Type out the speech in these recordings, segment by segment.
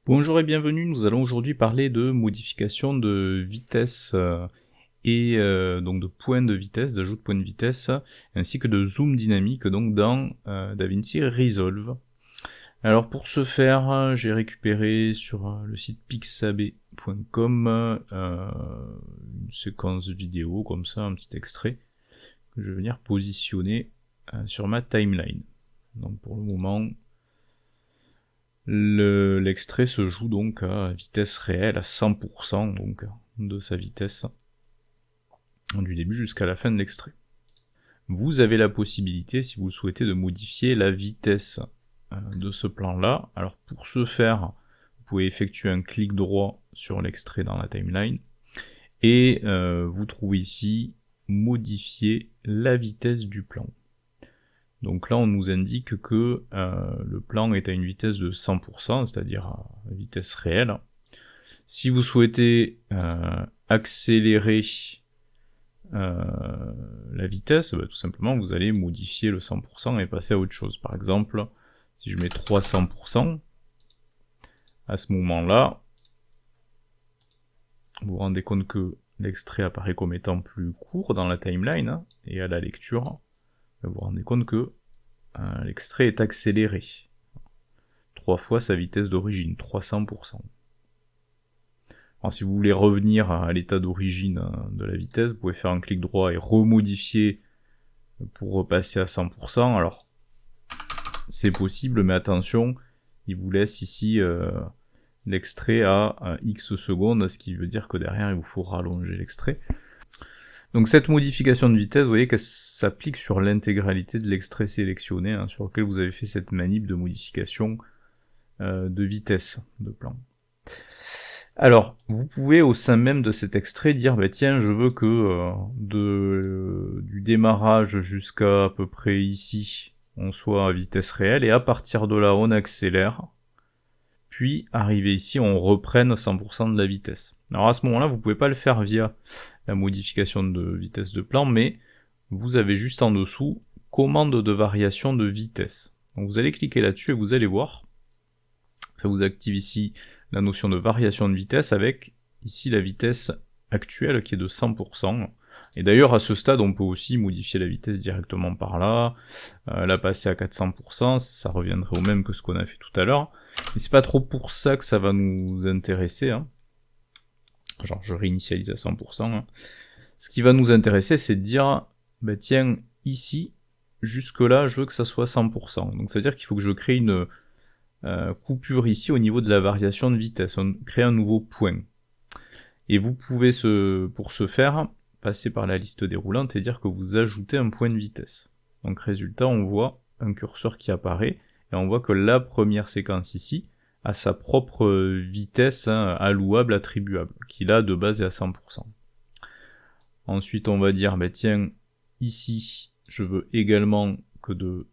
Bonjour et bienvenue, nous allons aujourd'hui parler de modification de vitesse et donc de points de vitesse, d'ajout de points de vitesse, ainsi que de zoom dynamique donc dans DaVinci Resolve. Alors pour ce faire, j'ai récupéré sur le site pixabay.com une séquence vidéo comme ça, un petit extrait, que je vais venir positionner sur ma timeline. Donc pour le moment, l'extrait se joue donc à vitesse réelle, à 100% donc de sa vitesse, du début jusqu'à la fin de l'extrait. Vous avez la possibilité, si vous le souhaitez, de modifier la vitesse de ce plan-là. Alors pour ce faire, vous pouvez effectuer un clic droit sur l'extrait dans la timeline, et vous trouvez ici « Modifier la vitesse du plan ». Donc là, on nous indique que le plan est à une vitesse de 100%, c'est-à-dire à vitesse réelle. Si vous souhaitez accélérer la vitesse, tout simplement, vous allez modifier le 100% et passer à autre chose. Par exemple, si je mets 300%, à ce moment-là, vous vous rendez compte que l'extrait apparaît comme étant plus court dans la timeline, et à la lecture, vous vous rendez compte que l'extrait est accéléré. 3 fois sa vitesse d'origine, 300%. Alors, si vous voulez revenir à l'état d'origine de la vitesse, vous pouvez faire un clic droit et remodifier pour repasser à 100%. Alors, c'est possible, mais attention, il vous laisse ici l'extrait à X secondes, ce qui veut dire que derrière, il vous faut rallonger l'extrait. Donc cette modification de vitesse, vous voyez qu'elle s'applique sur l'intégralité de l'extrait sélectionné, sur lequel vous avez fait cette manip de modification de vitesse de plan. Alors, vous pouvez au sein même de cet extrait dire, tiens, je veux que du démarrage jusqu'à peu près ici, on soit à vitesse réelle, et à partir de là, on accélère, puis arrivé ici, on reprenne 100% de la vitesse. Alors à ce moment-là, vous pouvez pas le faire via la modification de vitesse de plan, mais vous avez juste en dessous commande de variation de vitesse. Donc vous allez cliquer là-dessus et vous allez voir, ça vous active ici la notion de variation de vitesse avec ici la vitesse actuelle qui est de 100%. Et d'ailleurs à ce stade on peut aussi modifier la vitesse directement par là, la passer à 400%, ça reviendrait au même que ce qu'on a fait tout à l'heure. Mais c'est pas trop pour ça que ça va nous intéresser, genre je réinitialise à 100%. Ce qui va nous intéresser, c'est de dire, tiens, ici, jusque là, je veux que ça soit 100%. Donc ça veut dire qu'il faut que je crée une coupure ici au niveau de la variation de vitesse, on crée un nouveau point. Et vous pouvez, pour ce faire, passer par la liste déroulante et dire que vous ajoutez un point de vitesse. Donc résultat, on voit un curseur qui apparaît, et on voit que la première séquence ici a sa propre vitesse allouable, attribuable, qui là de base est à 100%. Ensuite on va dire, tiens, ici je veux également que de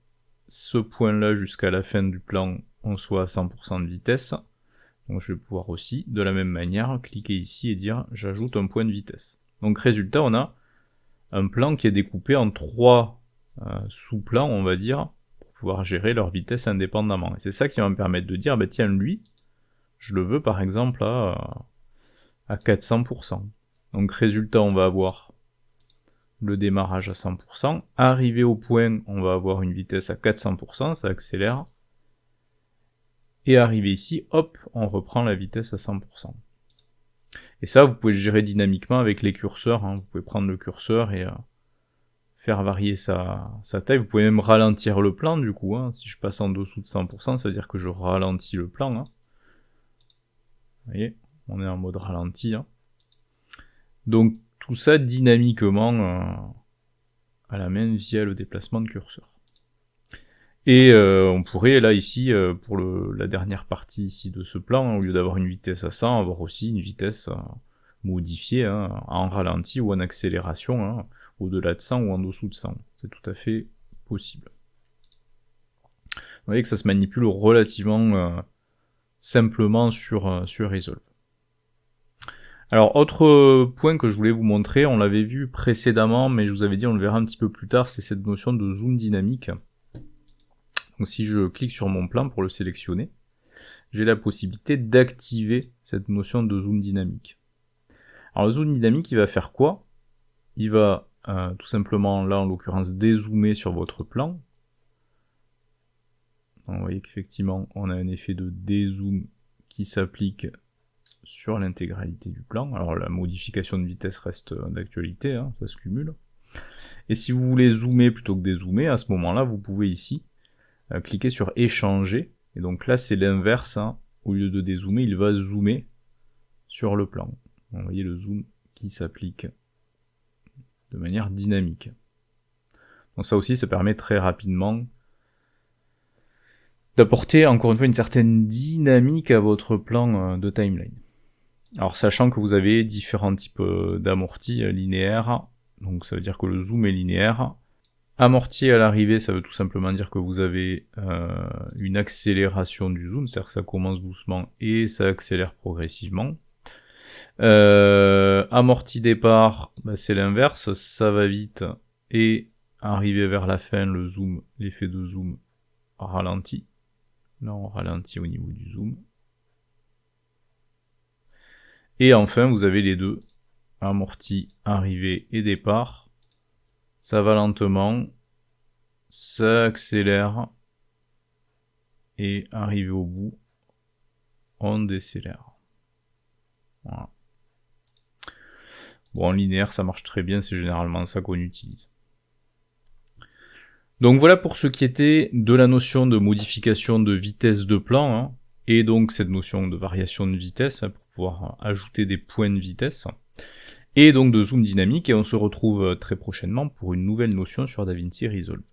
ce point là jusqu'à la fin du plan, on soit à 100% de vitesse. Donc je vais pouvoir aussi, de la même manière, cliquer ici et dire, j'ajoute un point de vitesse. Donc résultat, on a un plan qui est découpé en 3 sous-plans, on va dire, pouvoir gérer leur vitesse indépendamment. Et c'est ça qui va me permettre de dire, tiens, lui, je le veux par exemple à 400%. Donc résultat, on va avoir le démarrage à 100%. Arrivé au point, on va avoir une vitesse à 400%, ça accélère. Et arrivé ici, hop, on reprend la vitesse à 100%. Et ça, vous pouvez le gérer dynamiquement avec les curseurs. Vous pouvez prendre le curseur et faire varier sa taille. Vous pouvez même ralentir le plan du coup. Si je passe en dessous de 100%, ça veut dire que je ralentis le plan. Vous voyez, on est en mode ralenti. Donc tout ça dynamiquement à la main via le déplacement de curseur. Et on pourrait là ici, pour la dernière partie ici de ce plan, au lieu d'avoir une vitesse à 100, avoir aussi une vitesse modifiée en ralenti ou en accélération, au-delà de 100 ou en dessous de 100. C'est tout à fait possible. Vous voyez que ça se manipule relativement simplement sur Resolve. Alors, autre point que je voulais vous montrer, on l'avait vu précédemment, mais je vous avais dit on le verra un petit peu plus tard, c'est cette notion de zoom dynamique. Donc si je clique sur mon plan pour le sélectionner, j'ai la possibilité d'activer cette notion de zoom dynamique. Alors le zoom dynamique, il va faire quoi? Il va tout simplement, là en l'occurrence, dézoomer sur votre plan. Donc, vous voyez qu'effectivement, on a un effet de dézoom qui s'applique sur l'intégralité du plan. Alors la modification de vitesse reste d'actualité, hein, ça se cumule. Et si vous voulez zoomer plutôt que dézoomer, à ce moment-là, vous pouvez ici cliquer sur échanger. Et donc là, c'est l'inverse. Hein. Au lieu de dézoomer, il va zoomer sur le plan. Donc, vous voyez le zoom qui s'applique de manière dynamique. Donc ça aussi, ça permet très rapidement d'apporter encore une fois une certaine dynamique à votre plan de timeline. Alors sachant que vous avez différents types d'amortis linéaires, donc ça veut dire que le zoom est linéaire. Amorti à l'arrivée, ça veut tout simplement dire que vous avez une accélération du zoom, c'est-à-dire que ça commence doucement et ça accélère progressivement. Amorti départ, bah, c'est l'inverse, ça va vite et arrivé vers la fin, le zoom, l'effet de zoom ralentit. Là on ralentit au niveau du zoom. Et enfin vous avez les deux, amorti, arrivée et départ. Ça va lentement, ça accélère, et arrivé au bout, on décélère. Voilà. Bon, en linéaire, ça marche très bien, c'est généralement ça qu'on utilise. Donc voilà pour ce qui était de la notion de modification de vitesse de plan, hein, et donc cette notion de variation de vitesse, hein, pour pouvoir ajouter des points de vitesse, et donc de zoom dynamique, et on se retrouve très prochainement pour une nouvelle notion sur DaVinci Resolve.